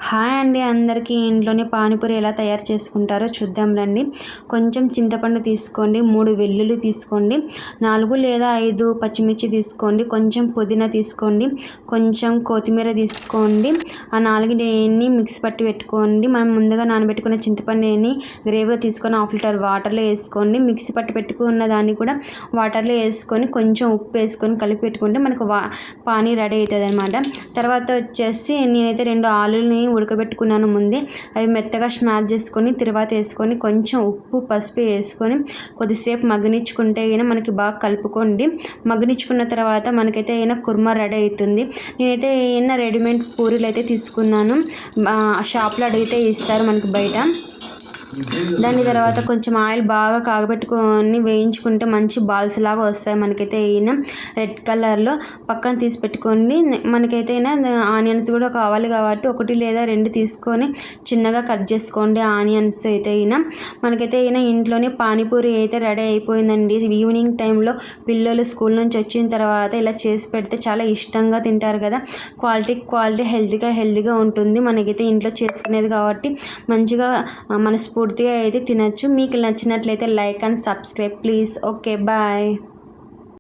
Hi అండి, అందరికీ ఇంట్లోనే పానీపూరి ఎలా తయారు చేసుకుంటారో చూద్దాం రండి. కొంచెం చింతపండు తీసుకోండి, 3 వెల్లుల్లి తీసుకోండి, 4 లేదా 5 పచ్చిమిర్చి తీసుకోండి, కొంచెం పుదీనా తీసుకోండి, కొంచెం కొత్తిమీర తీసుకోండి. ఆ 4ని మిక్స్ పట్టి పెట్టుకోండి. మనం ముందుగా నానబెట్టుకున్న చింతపండుని గ్రేవ్గా తీసుకొని 1/2 లీటర్ వాటర్లో వేసుకోండి. మిక్సీ పట్టి పెట్టుకున్న దాన్ని కూడా వాటర్లో వేసుకొని కొంచెం ఉప్పు వేసుకొని కలిపి పెట్టుకుంటే మనకు పానీ రెడీ అవుతుంది అనమాట. తర్వాత వచ్చేసి నేనైతే 2 ఆలుని ఉడకబెట్టుకున్నాను ముందే. అవి మెత్తగా స్మాష్ చేసుకొని తర్వాత వేసుకొని కొంచెం ఉప్పు పసుపు వేసుకొని కొద్దిసేపు మగ్గనిచ్చుకుంటే అయినా మనకి బాగా కలుపుకోండి. మగ్గనిచ్చుకున్న తర్వాత మనకైతే అయినా కుర్మా రెడీ అవుతుంది. నేనైతే అయినా రెడీమేడ్ పూరీలు అయితే తీసుకున్నాను. షాప్లో అడిగితే ఇస్తారు మనకి బయట. దాని తర్వాత కొంచెం ఆయిల్ బాగా కాగబెట్టుకొని వేయించుకుంటే మంచి బాల్స్ లాగా వస్తాయి. మనకైతే అయినా రెడ్ కలర్లో పక్కన తీసి పెట్టుకోండి. మనకైతే అయినా ఆనియన్స్ కూడా కావాలి కాబట్టి 1 లేదా 2 తీసుకొని చిన్నగా కట్ చేసుకోండి. ఆనియన్స్ అయితే అయినా మనకైతే అయినా ఇంట్లోనే పానీపూరి అయితే రెడీ అయిపోయిందండి. ఈవినింగ్ టైంలో పిల్లలు స్కూల్ నుంచి వచ్చిన తర్వాత ఇలా చేసి పెడితే చాలా ఇష్టంగా తింటారు కదా. క్వాలిటీ హెల్తీగా ఉంటుంది. మనకైతే ఇంట్లో చేసుకునేది కాబట్టి మంచిగా మనస్ఫూర్తిగా అయితే తినచ్చు. మీకు నచ్చినట్లయితే like and subscribe please. Okay, bye.